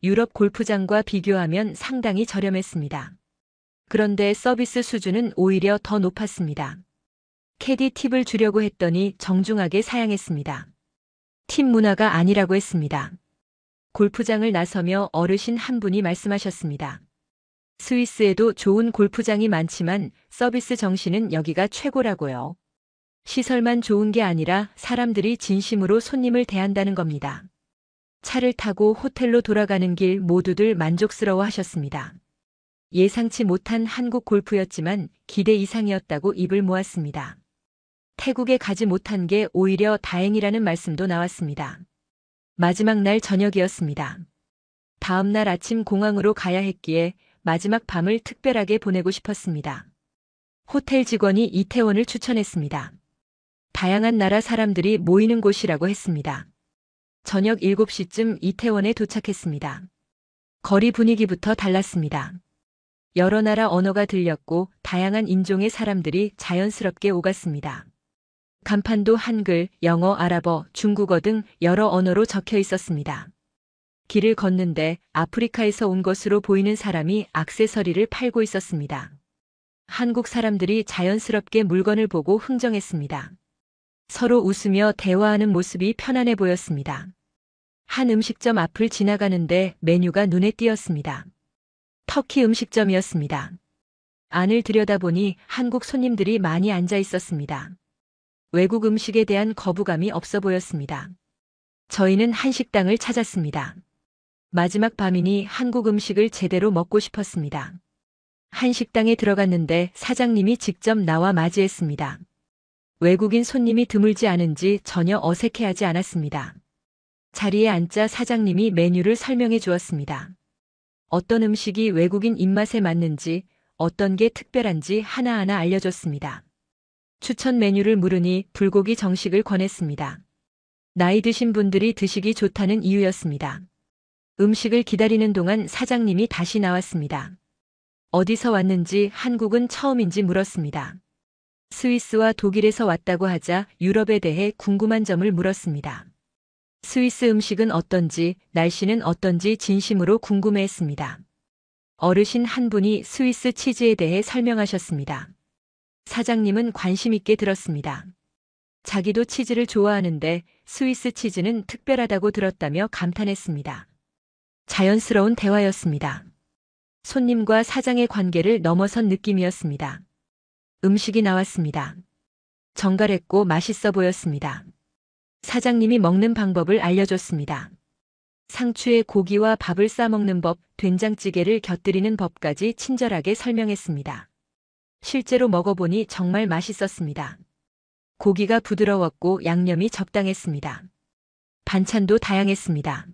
유럽 골프장과 비교하면 상당히 저렴했습니다. 그런데 서비스 수준은 오히려 더 높았습니다. 캐디 팁을 주려고 했더니 정중하게 사양했습니다. 팁 문화가 아니라고 했습니다. 골프장을 나서며 어르신 한 분이 말씀하셨습니다. 스위스에도 좋은 골프장이 많지만 서비스 정신은 여기가 최고라고요. 시설만 좋은 게 아니라 사람들이 진심으로 손님을 대한다는 겁니다. 차를 타고 호텔로 돌아가는 길 모두들 만족스러워 하셨습니다. 예상치 못한 한국 골프였지만 기대 이상이었다고 입을 모았습니다. 태국에 가지 못한 게 오히려 다행이라는 말씀도 나왔습니다. 마지막 날 저녁이었습니다. 다음 날 아침 공항으로 가야 했기에 마지막 밤을 특별하게 보내고 싶었습니다. 호텔 직원이 이태원을 추천했습니다. 다양한 나라 사람들이 모이는 곳이라고 했습니다. 저녁 7시쯤 이태원에 도착했습니다. 거리 분위기부터 달랐습니다. 여러 나라 언어가 들렸고 다양한 인종의 사람들이 자연스럽게 오갔습니다. 간판도 한글, 영어, 아랍어, 중국어 등 여러 언어로 적혀 있었습니다. 길을 걷는데 아프리카에서 온 것으로 보이는 사람이 액세서리를 팔고 있었습니다. 한국 사람들이 자연스럽게 물건을 보고 흥정했습니다. 서로 웃으며 대화하는 모습이 편안해 보였습니다. 한 음식점 앞을 지나가는데 메뉴가 눈에 띄었습니다. 터키 음식점이었습니다. 안을 들여다보니 한국 손님들이 많이 앉아 있었습니다. 외국 음식에 대한 거부감이 없어 보였습니다. 저희는 한식당을 찾았습니다. 마지막 밤이니 한국 음식을 제대로 먹고 싶었습니다. 한식당에 들어갔는데 사장님이 직접 나와 맞이했습니다. 외국인 손님이 드물지 않은지 전혀 어색해하지 않았습니다. 자리에 앉자 사장님이 메뉴를 설명해 주었습니다. 어떤 음식이 외국인 입맛에 맞는지, 어떤 게 특별한지 하나하나 알려줬습니다. 추천 메뉴를 물으니 불고기 정식을 권했습니다. 나이 드신 분들이 드시기 좋다는 이유였습니다. 음식을 기다리는 동안 사장님이 다시 나왔습니다. 어디서 왔는지 한국은 처음인지 물었습니다. 스위스와 독일에서 왔다고 하자 유럽에 대해 궁금한 점을 물었습니다. 스위스 음식은 어떤지, 날씨는 어떤지 진심으로 궁금해했습니다. 어르신 한 분이 스위스 치즈에 대해 설명하셨습니다. 사장님은 관심 있게 들었습니다. 자기도 치즈를 좋아하는데 스위스 치즈는 특별하다고 들었다며 감탄했습니다. 자연스러운 대화였습니다. 손님과 사장의 관계를 넘어선 느낌이었습니다. 음식이 나왔습니다. 정갈했고 맛있어 보였습니다. 사장님이 먹는 방법을 알려줬습니다. 상추에 고기와 밥을 싸먹는 법, 된장찌개를 곁들이는 법까지 친절하게 설명했습니다. 실제로 먹어보니 정말 맛있었습니다. 고기가 부드러웠고 양념이 적당했습니다. 반찬도 다양했습니다.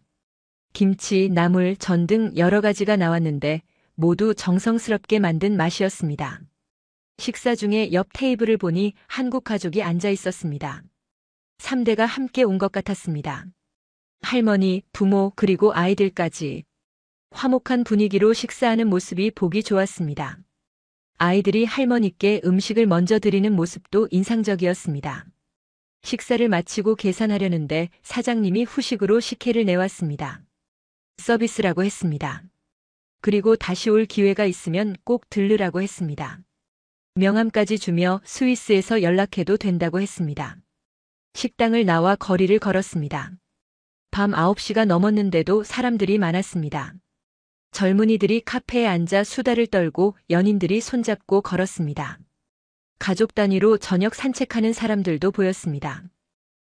김치, 나물, 전 등 여러 가지가 나왔는데 모두 정성스럽게 만든 맛이었습니다. 식사 중에 옆 테이블을 보니 한국 가족이 앉아 있었습니다. 3대가 함께 온 것 같았습니다. 할머니, 부모, 그리고 아이들까지. 화목한 분위기로 식사하는 모습이 보기 좋았습니다. 아이들이 할머니께 음식을 먼저 드리는 모습도 인상적이었습니다. 식사를 마치고 계산하려는데 사장님이 후식으로 식혜를 내왔습니다. 서비스라고 했습니다. 그리고 다시 올 기회가 있으면 꼭 들르라고 했습니다. 명함까지 주며 스위스에서 연락해도 된다고 했습니다. 식당을 나와 거리를 걸었습니다. 밤 9시가 넘었는데도 사람들이 많았습니다. 젊은이들이 카페에 앉아 수다를 떨고 연인들이 손잡고 걸었습니다. 가족 단위로 저녁 산책하는 사람들도 보였습니다.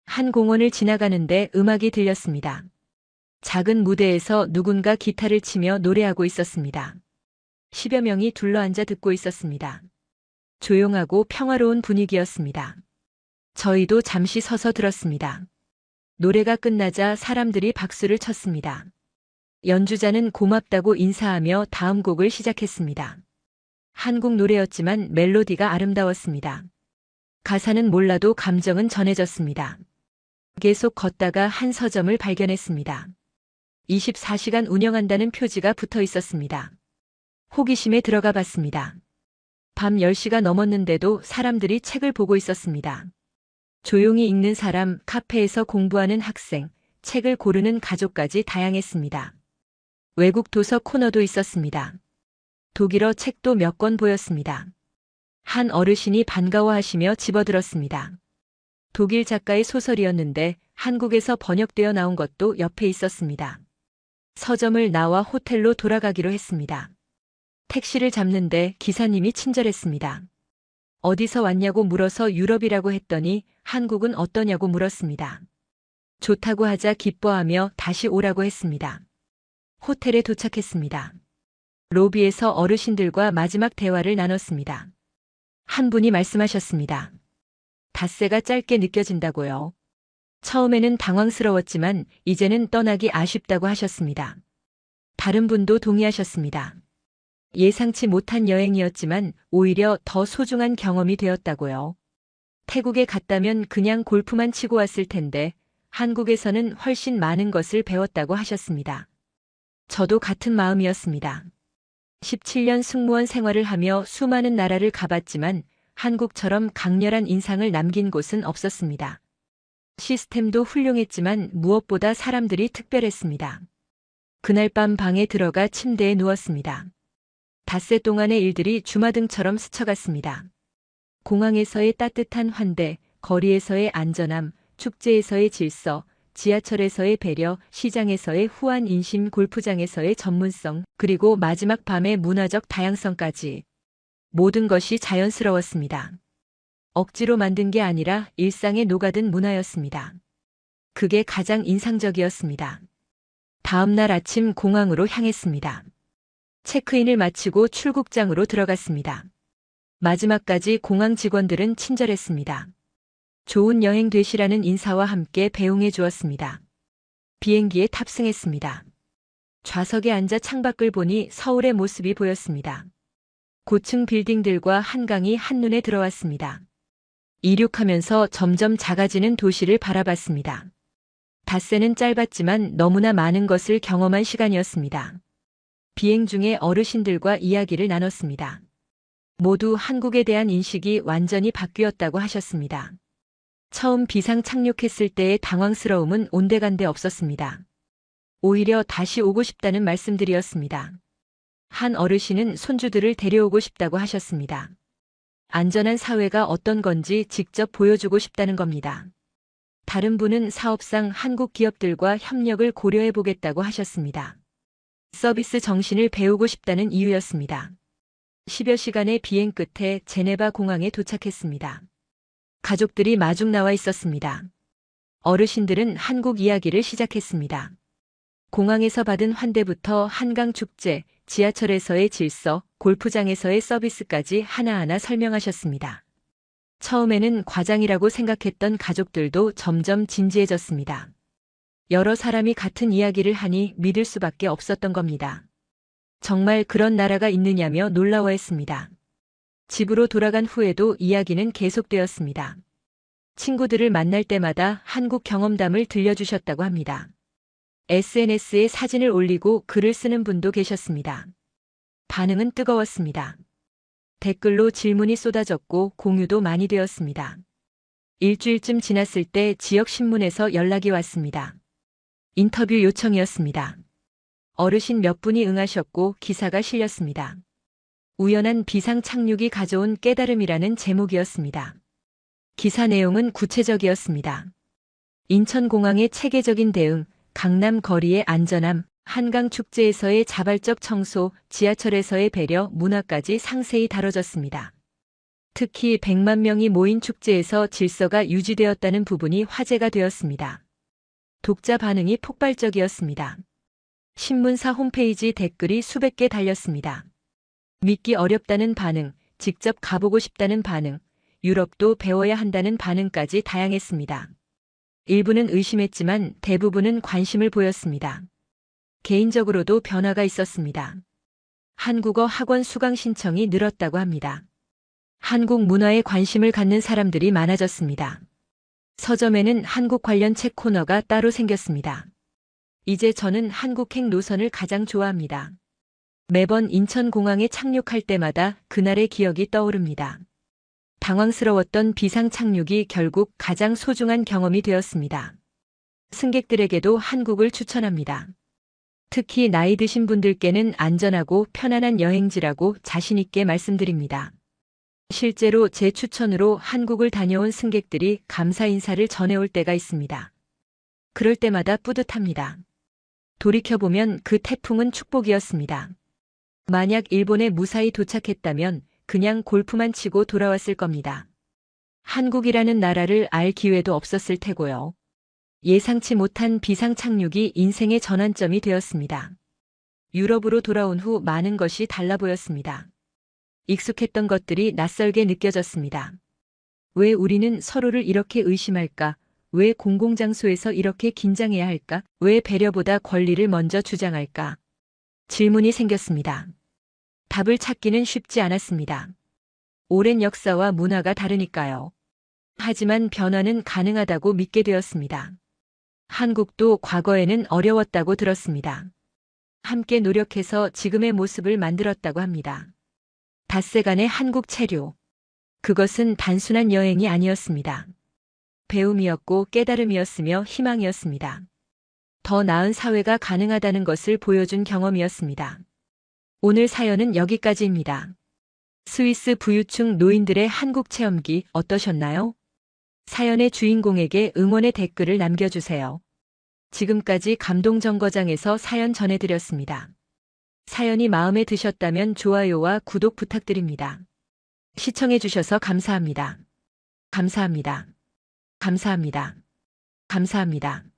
한 공원을 지나가는데 음악이 들렸습니다. 작은 무대에서 누군가 기타를 치며 노래하고 있었습니다. 10여 명이 둘러앉아 듣고 있었습니다. 조용하고 평화로운 분위기였습니다. 저희도 잠시 서서 들었습니다. 노래가 끝나자 사람들이 박수를 쳤습니다. 연주자는 고맙다고 인사하며 다음 곡을 시작했습니다. 한국 노래였지만 멜로디가 아름다웠습니다. 가사는 몰라도 감정은 전해졌습니다. 계속 걷다가 한 서점을 발견했습니다. 24시간 운영한다는 표지가 붙어 있었습니다. 호기심에 들어가 봤습니다. 밤 10시가 넘었는데도 사람들이 책을 보고 있었습니다. 조용히 읽는 사람, 카페에서 공부하는 학생, 책을 고르는 가족까지 다양했습니다. 외국 도서 코너도 있었습니다. 독일어 책도 몇 권 보였습니다. 한 어르신이 반가워하시며 집어들었습니다. 독일 작가의 소설이었는데 한국에서 번역되어 나온 것도 옆에 있었습니다. 서점을 나와 호텔로 돌아가기로 했습니다. 택시를 잡는데 기사님이 친절했습니다. 어디서 왔냐고 물어서 유럽이라고 했더니 한국은 어떠냐고 물었습니다. 좋다고 하자 기뻐하며 다시 오라고 했습니다. 호텔에 도착했습니다. 로비에서 어르신들과 마지막 대화를 나눴습니다. 한 분이 말씀하셨습니다. 닷새가 짧게 느껴진다고요. 처음에는 당황스러웠지만 이제는 떠나기 아쉽다고 하셨습니다. 다른 분도 동의하셨습니다. 예상치 못한 여행이었지만 오히려 더 소중한 경험이 되었다고요. 태국에 갔다면 그냥 골프만 치고 왔을 텐데 한국에서는 훨씬 많은 것을 배웠다고 하셨습니다. 저도 같은 마음이었습니다. 17년 승무원 생활을 하며 수많은 나라를 가봤지만 한국처럼 강렬한 인상을 남긴 곳은 없었습니다. 시스템도 훌륭했지만 무엇보다 사람들이 특별했습니다. 그날 밤 방에 들어가 침대에 누웠습니다. 닷새 동안의 일들이 주마등처럼 스쳐갔습니다. 공항에서의 따뜻한 환대, 거리에서의 안전함, 축제에서의 질서, 지하철에서의 배려, 시장에서의 후한 인심, 골프장에서의 전문성, 그리고 마지막 밤의 문화적 다양성까지 모든 것이 자연스러웠습니다. 억지로 만든 게 아니라 일상에 녹아든 문화였습니다. 그게 가장 인상적이었습니다. 다음 날 아침 공항으로 향했습니다. 체크인을 마치고 출국장으로 들어갔습니다. 마지막까지 공항 직원들은 친절했습니다. 좋은 여행 되시라는 인사와 함께 배웅해 주었습니다. 비행기에 탑승했습니다. 좌석에 앉아 창밖을 보니 서울의 모습이 보였습니다. 고층 빌딩들과 한강이 한눈에 들어왔습니다. 이륙하면서 점점 작아지는 도시를 바라봤습니다. 닷새는 짧았지만 너무나 많은 것을 경험한 시간이었습니다. 비행 중에 어르신들과 이야기를 나눴습니다. 모두 한국에 대한 인식이 완전히 바뀌었다고 하셨습니다. 처음 비상 착륙했을 때의 당황스러움은 온데간데 없었습니다. 오히려 다시 오고 싶다는 말씀들이었습니다. 한 어르신은 손주들을 데려오고 싶다고 하셨습니다. 안전한 사회가 어떤 건지 직접 보여주고 싶다는 겁니다. 다른 분은 사업상 한국 기업들과 협력을 고려해 보겠다고 하셨습니다. 서비스 정신을 배우고 싶다는 이유였습니다. 10여 시간의 비행 끝에 제네바 공항에 도착했습니다. 가족들이 마중 나와 있었습니다. 어르신들은 한국 이야기를 시작했습니다. 공항에서 받은 환대부터 한강 축제, 지하철에서의 질서, 골프장에서의 서비스까지 하나하나 설명하셨습니다. 처음에는 과장이라고 생각했던 가족들도 점점 진지해졌습니다. 여러 사람이 같은 이야기를 하니 믿을 수밖에 없었던 겁니다. 정말 그런 나라가 있느냐며 놀라워했습니다. 집으로 돌아간 후에도 이야기는 계속되었습니다. 친구들을 만날 때마다 한국 경험담을 들려주셨다고 합니다. SNS에 사진을 올리고 글을 쓰는 분도 계셨습니다. 반응은 뜨거웠습니다. 댓글로 질문이 쏟아졌고 공유도 많이 되었습니다. 일주일쯤 지났을 때 지역 신문에서 연락이 왔습니다. 인터뷰 요청이었습니다. 어르신 몇 분이 응하셨고 기사가 실렸습니다. 우연한 비상 착륙이 가져온 깨달음이라는 제목이었습니다. 기사 내용은 구체적이었습니다. 인천공항의 체계적인 대응, 강남 거리의 안전함, 한강 축제에서의 자발적 청소, 지하철에서의 배려, 문화까지 상세히 다뤄졌습니다. 특히 100만 명이 모인 축제에서 질서가 유지되었다는 부분이 화제가 되었습니다. 독자 반응이 폭발적이었습니다. 신문사 홈페이지 댓글이 수백 개 달렸습니다. 믿기 어렵다는 반응, 직접 가보고 싶다는 반응, 유럽도 배워야 한다는 반응까지 다양했습니다. 일부는 의심했지만 대부분은 관심을 보였습니다. 개인적으로도 변화가 있었습니다. 한국어 학원 수강 신청이 늘었다고 합니다. 한국 문화에 관심을 갖는 사람들이 많아졌습니다. 서점에는 한국 관련 책 코너가 따로 생겼습니다. 이제 저는 한국행 노선을 가장 좋아합니다. 매번 인천공항에 착륙할 때마다 그날의 기억이 떠오릅니다. 당황스러웠던 비상 착륙이 결국 가장 소중한 경험이 되었습니다. 승객들에게도 한국을 추천합니다. 특히 나이 드신 분들께는 안전하고 편안한 여행지라고 자신있게 말씀드립니다. 실제로 제 추천으로 한국을 다녀온 승객들이 감사 인사를 전해올 때가 있습니다. 그럴 때마다 뿌듯합니다. 돌이켜보면 그 태풍은 축복이었습니다. 만약 일본에 무사히 도착했다면 그냥 골프만 치고 돌아왔을 겁니다. 한국이라는 나라를 알 기회도 없었을 테고요. 예상치 못한 비상 착륙이 인생의 전환점이 되었습니다. 유럽으로 돌아온 후 많은 것이 달라 보였습니다. 익숙했던 것들이 낯설게 느껴졌습니다. 왜 우리는 서로를 이렇게 의심할까? 왜 공공장소에서 이렇게 긴장해야 할까? 왜 배려보다 권리를 먼저 주장할까? 질문이 생겼습니다. 답을 찾기는 쉽지 않았습니다. 오랜 역사와 문화가 다르니까요. 하지만 변화는 가능하다고 믿게 되었습니다. 한국도 과거에는 어려웠다고 들었습니다. 함께 노력해서 지금의 모습을 만들었다고 합니다. 닷새간의 한국 체류. 그것은 단순한 여행이 아니었습니다. 배움이었고 깨달음이었으며 희망이었습니다. 더 나은 사회가 가능하다는 것을 보여준 경험이었습니다. 오늘 사연은 여기까지입니다. 스위스 부유층 노인들의 한국 체험기 어떠셨나요? 사연의 주인공에게 응원의 댓글을 남겨주세요. 지금까지 감동정거장에서 사연 전해드렸습니다. 사연이 마음에 드셨다면 좋아요와 구독 부탁드립니다. 시청해주셔서 감사합니다. 감사합니다. 감사합니다. 감사합니다.